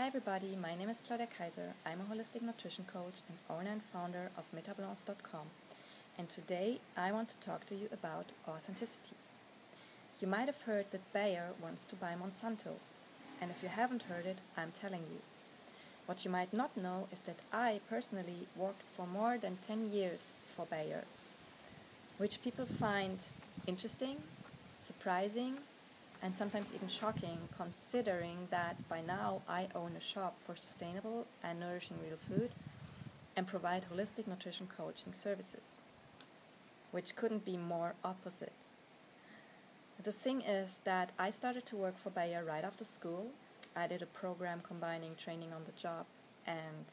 Hi everybody, my name is Claudia Kaiser. I'm a holistic nutrition coach and owner and founder of metabolism.com. And today I want to talk to you about authenticity. You might have heard that Bayer wants to buy Monsanto. And if you haven't heard it, I'm telling you. What you might not know is that I personally worked for more than 10 years for Bayer, which people find interesting, surprising, and sometimes even shocking, considering that by now I own a shop for sustainable and nourishing real food and provide holistic nutrition coaching services, which couldn't be more opposite. The thing is that I started to work for Bayer right after school. I did a program combining training on the job and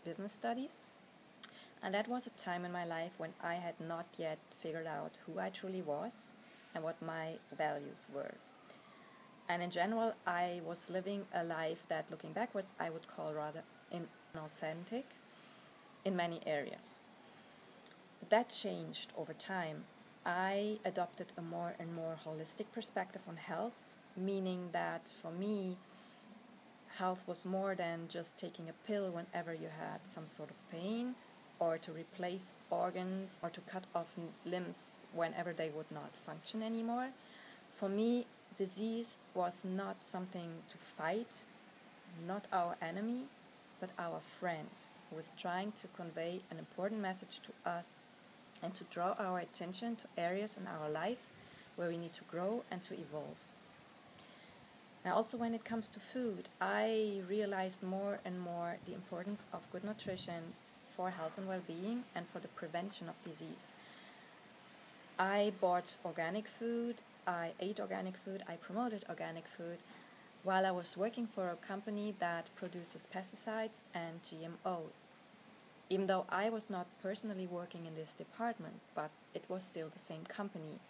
business studies. And that was a time in my life when I had not yet figured out who I truly was and what my values were. And in general, I was living a life that, looking backwards, I would call rather inauthentic in many areas. But that changed over time. I adopted a more and more holistic perspective on health, meaning that for me, health was more than just taking a pill whenever you had some sort of pain, or to replace organs, or to cut off limbs whenever they would not function anymore. For me, disease was not something to fight, not our enemy, but our friend, who was trying to convey an important message to us and to draw our attention to areas in our life where we need to grow and to evolve. Now, also when it comes to food, I realized more and more the importance of good nutrition for health and well-being and for the prevention of disease. I bought organic food, I ate organic food, I promoted organic food while I was working for a company that produces pesticides and GMOs. Even though I was not personally working in this department, but it was still the same company,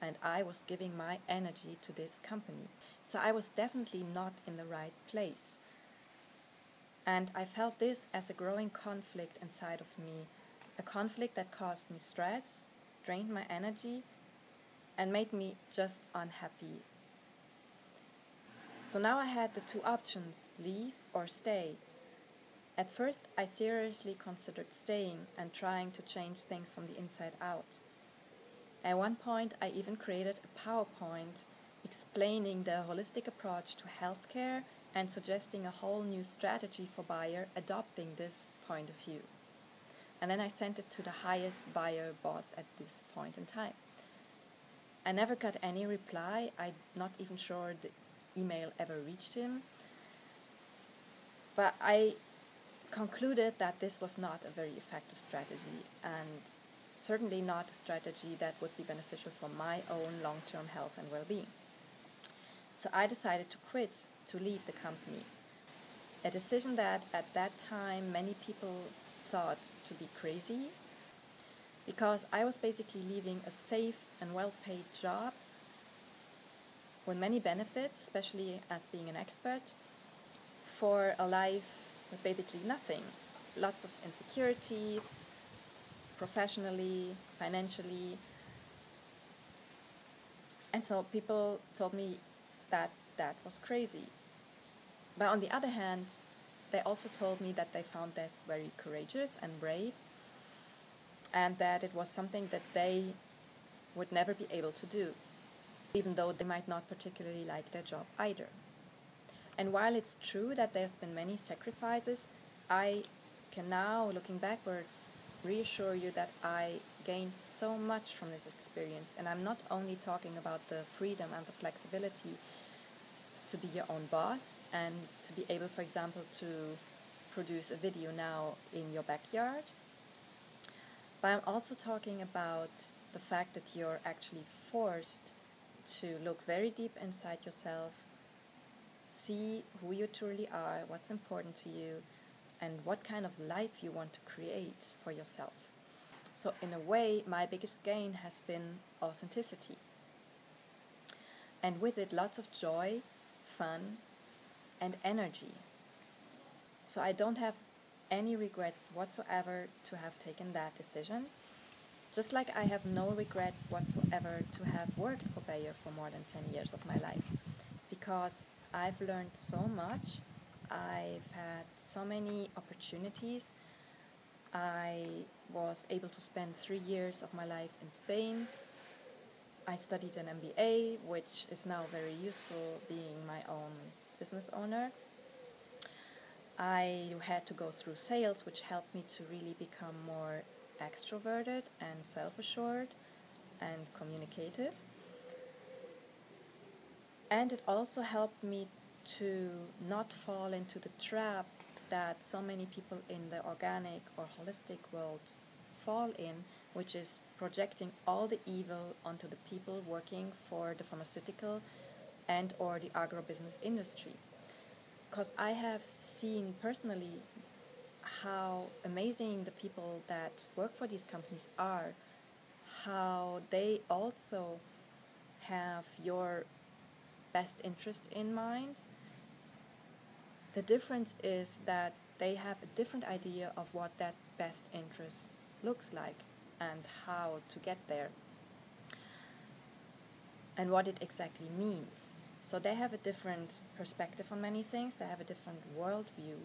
and I was giving my energy to this company. So I was definitely not in the right place. And I felt this as a growing conflict inside of me, a conflict that caused me stress, drained my energy, and made me just unhappy. So now I had the two options, leave or stay. At first, I seriously considered staying and trying to change things from the inside out. At one point, I even created a PowerPoint explaining the holistic approach to healthcare and suggesting a whole new strategy for Bayer adopting this point of view. And then I sent it to the highest Bayer boss at this point in time. I never got any reply. I'm not even sure the email ever reached him. But I concluded that this was not a very effective strategy, and certainly not a strategy that would be beneficial for my own long-term health and well-being. So I decided to quit, to leave the company. A decision that at that time many people thought to be crazy, because I was basically leaving a safe and well-paid job with many benefits, especially as being an expert, for a life with basically nothing. Lots of insecurities, professionally, financially. And so people told me that that was crazy. But on the other hand, they also told me that they found this very courageous and brave, and that it was something that they would never be able to do, even though they might not particularly like their job either. And while it's true that there's been many sacrifices, I can now, looking backwards, reassure you that I gained so much from this experience. And I'm not only talking about the freedom and the flexibility to be your own boss and to be able, for example, to produce a video now in your backyard, but I'm also talking about the fact that you're actually forced to look very deep inside yourself, see who you truly are, what's important to you, and what kind of life you want to create for yourself. So in a way, my biggest gain has been authenticity. And with it, lots of joy, fun, and energy. So I don't have any regrets whatsoever to have taken that decision. Just like I have no regrets whatsoever to have worked for Bayer for more than 10 years of my life. Because I've learned so much, I've had so many opportunities. I was able to spend 3 years of my life in Spain. I studied an MBA, which is now very useful being my own business owner. I had to go through sales, which helped me to really become more extroverted and self-assured and communicative. And it also helped me to not fall into the trap that so many people in the organic or holistic world fall in, which is projecting all the evil onto the people working for the pharmaceutical and or the agrobusiness industry. Because I have seen personally how amazing the people that work for these companies are, how they also have your best interest in mind. The difference is that they have a different idea of what that best interest looks like and how to get there and what it exactly means. So they have a different perspective on many things, they have a different worldview.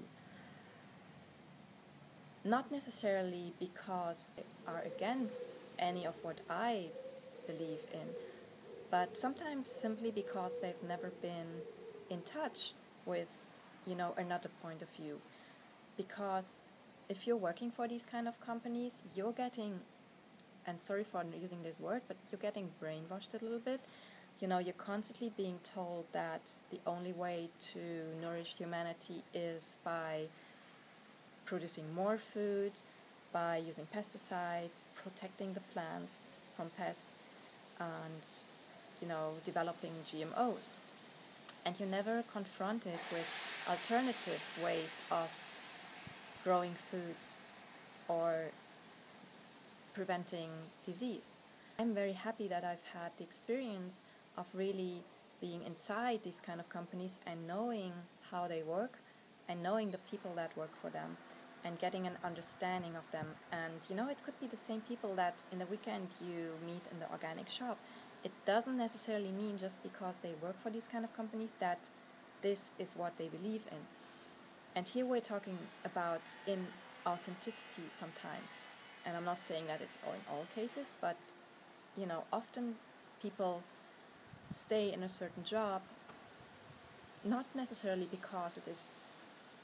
Not necessarily because they are against any of what I believe in, but sometimes simply because they've never been in touch with, another point of view. Because if you're working for these kind of companies, you're getting, and sorry for using this word, but you're getting brainwashed a little bit. You're constantly being told that the only way to nourish humanity is by producing more food, by using pesticides, protecting the plants from pests, and developing GMOs. And you're never confronted with alternative ways of growing foods or preventing disease. I'm very happy that I've had the experience of really being inside these kind of companies and knowing how they work and knowing the people that work for them and getting an understanding of them. And it could be the same people that in the weekend you meet in the organic shop. It doesn't necessarily mean just because they work for these kind of companies that this is what they believe in. And here we're talking about inauthenticity sometimes. And I'm not saying that it's in all cases, but often people stay in a certain job not necessarily because it is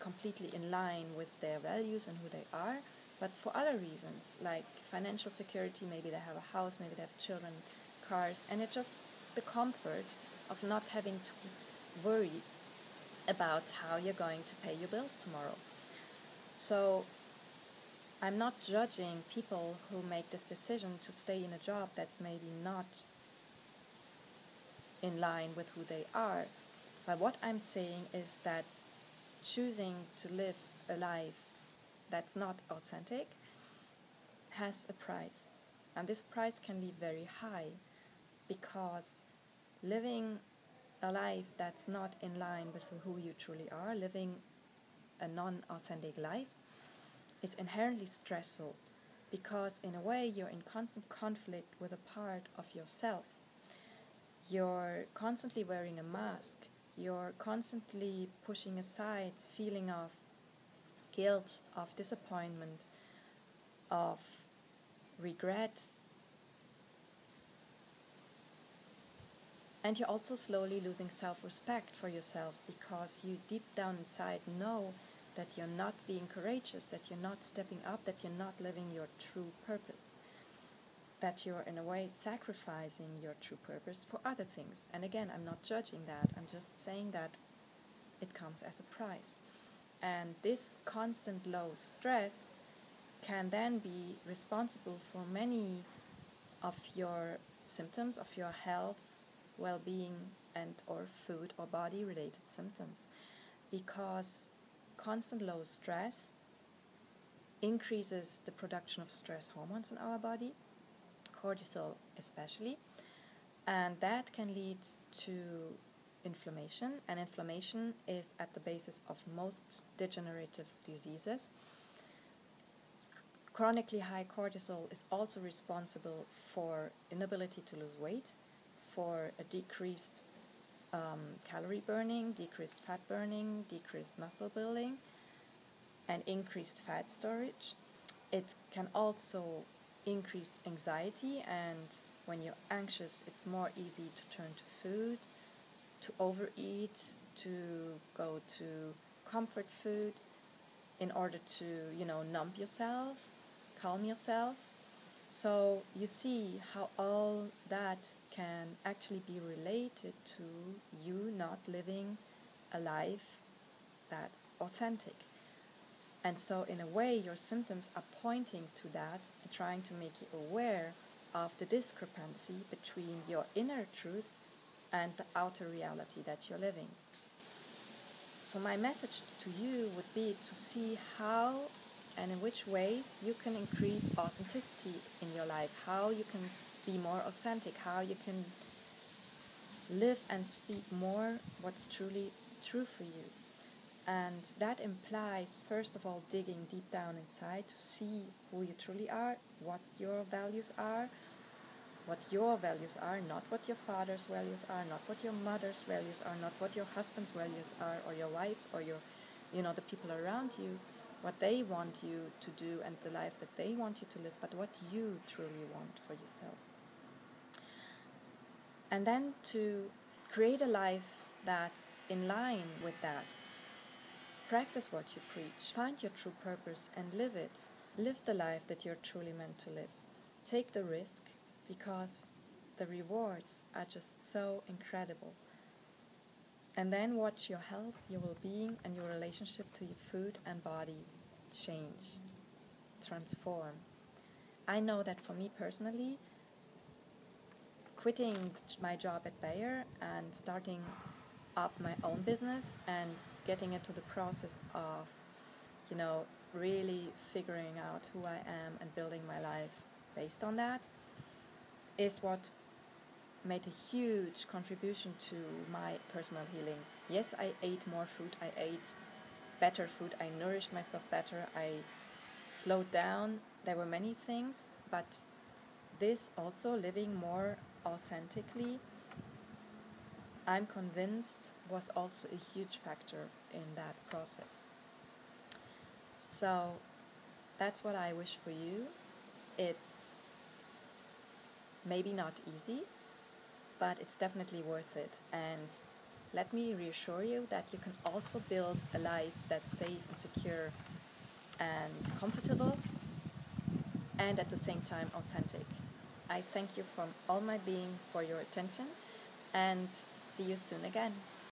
completely in line with their values and who they are, but for other reasons, like financial security. Maybe they have a house, maybe they have children, cars, and it's just the comfort of not having to worry about how you're going to pay your bills tomorrow. So I'm not judging people who make this decision to stay in a job that's maybe not in line with who they are. But what I'm saying is that choosing to live a life that's not authentic has a price. And this price can be very high, because living a life that's not in line with who you truly are, living a non-authentic life, is inherently stressful, because in a way you're in constant conflict with a part of yourself. You're constantly wearing a mask. You're constantly pushing aside feeling of guilt, of disappointment, of regret. And you're also slowly losing self-respect for yourself, because you deep down inside know that you're not being courageous, that you're not stepping up, that you're not living your true purpose, that you're in a way sacrificing your true purpose for other things. And again, I'm not judging that, I'm just saying that it comes as a price. And this constant low stress can then be responsible for many of your symptoms, of your health, well-being, and or food or body-related symptoms, because constant low stress increases the production of stress hormones in our body, cortisol especially, and that can lead to inflammation, and inflammation is at the basis of most degenerative diseases. Chronically high cortisol is also responsible for inability to lose weight, for a decreased calorie burning, decreased fat burning, decreased muscle building, and increased fat storage. It can also increase anxiety, and when you're anxious, it's more easy to turn to food, to overeat, to go to comfort food in order to, numb yourself, calm yourself. So you see how all that can actually be related to you not living a life that's authentic. And so in a way, your symptoms are pointing to that and trying to make you aware of the discrepancy between your inner truth and the outer reality that you're living. So my message to you would be to see how and in which ways you can increase authenticity in your life, how you can be more authentic, how you can live and speak more what's truly true for you. And that implies, first of all, digging deep down inside to see who you truly are, what your values are, not what your father's values are, not what your mother's values are, not what your husband's values are, or your wife's, or your, the people around you, what they want you to do and the life that they want you to live, but what you truly want for yourself. And then to create a life that's in line with that. Practice what you preach. Find your true purpose and live it. Live the life that you're truly meant to live. Take the risk, because the rewards are just so incredible. And then watch your health, your well-being, and your relationship to your food and body change, transform. I know that for me personally, quitting my job at Bayer and starting up my own business and getting into the process of, really figuring out who I am and building my life based on that is what made a huge contribution to my personal healing. Yes, I ate more food, I ate better food, I nourished myself better, I slowed down, there were many things, but this also, living more authentically, I'm convinced was also a huge factor in that process. So that's what I wish for you. It's maybe not easy, but it's definitely worth it. And let me reassure you that you can also build a life that's safe and secure and comfortable and at the same time authentic. I thank you from all my being for your attention and see you soon again.